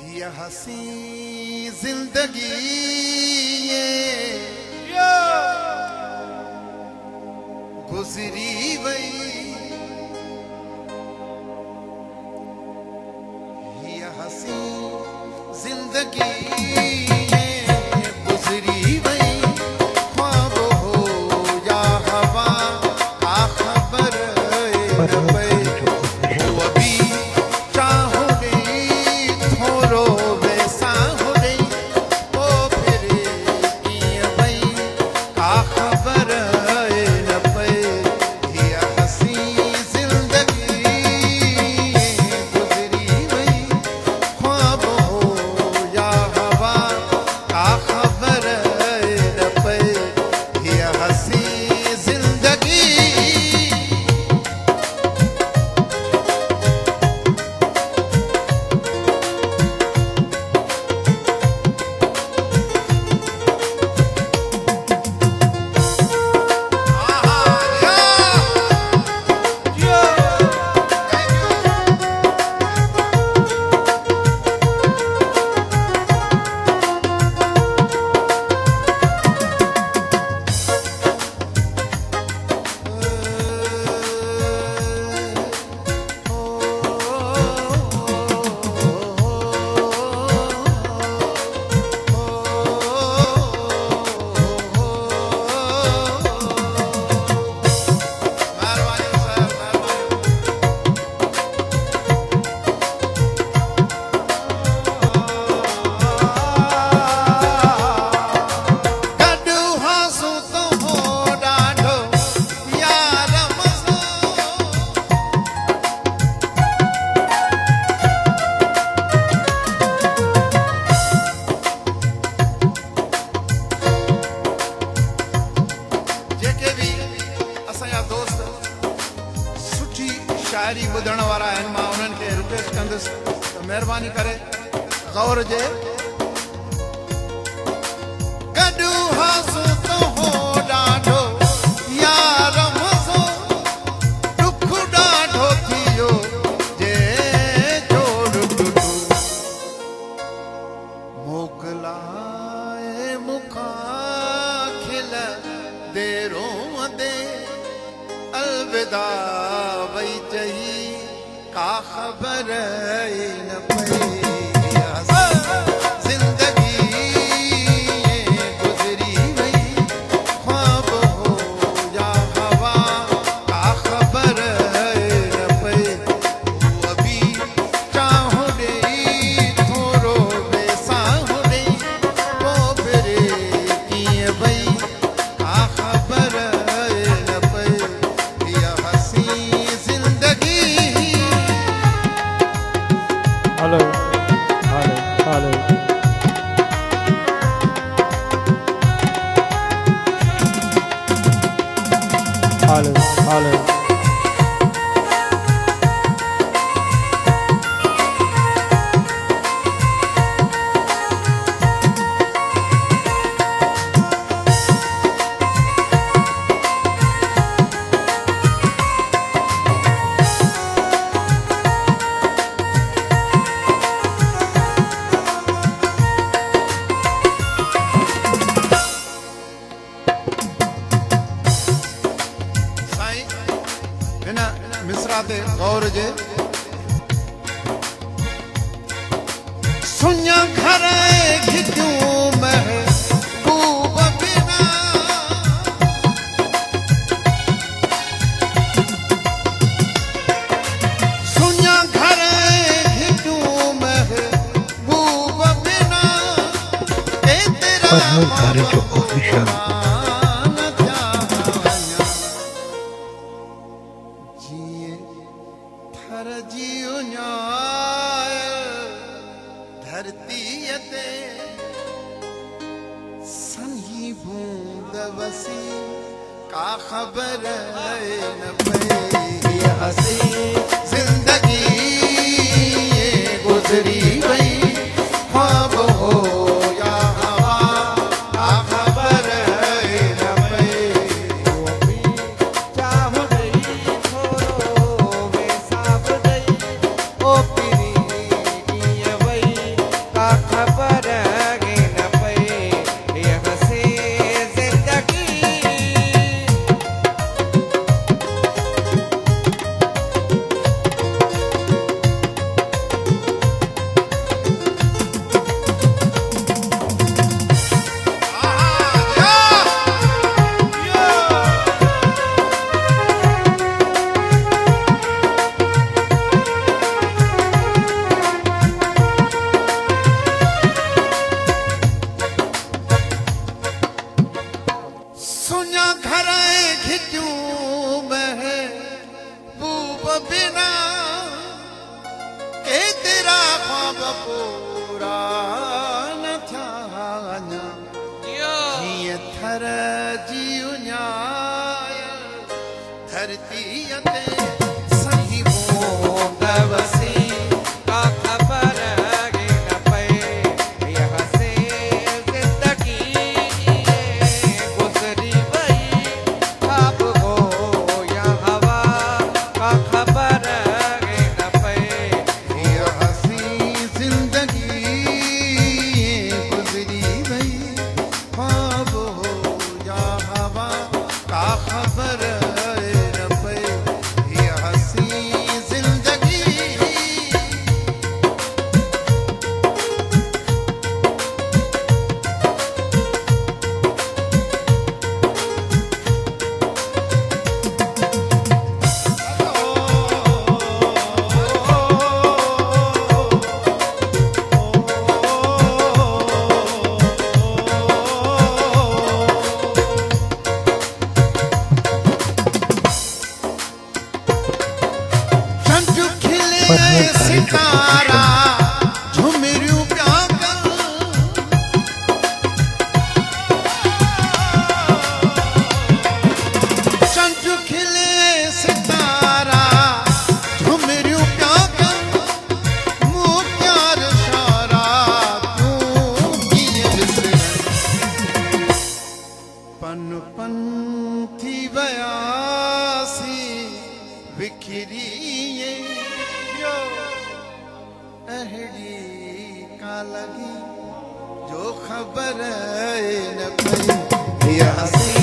ये हसी जिंदगी गुजरी वही, ये हसी जिंदगी गुजरी वही, ख्वाब हो या हवा आ खबर शायरी ॿुधण वारा आहिनि, मां उन्हनि खे रिक्वेस्ट कंदुसि त महिरबानी करे गौर जे। गॾु हासो तो हो ॾाढो यार मज़ो, दुख ॾाढो थियो जे जोड़ टुटो, मोकिलाए मुखां खिल दे रोंदे अलविदा वही चही, का खबर न पई जिंदगी गुजरी वही, ख्वाब हो या हवा का खबर न पई, अभी चाहो रे थोरो बेसाहो रे, वो फिरे कीअं वई का खबर न पई, hello hello hello hello hello मिसरा ते गौर जे। सुञा घर घिटियूं महबूब बिना, सुञा घर घिटियूं महबूब बिना, घर जो ऑफिशियल धरती ते सही बूंद वसी, का खबर न पई हसी जिंदगी गुजरी वही, ख्वाब हो या हवा का खबर न पई, चाहो गई थोरो बेसाब गई, ओ पिरी जी का लगी जो खबर न पई या हसी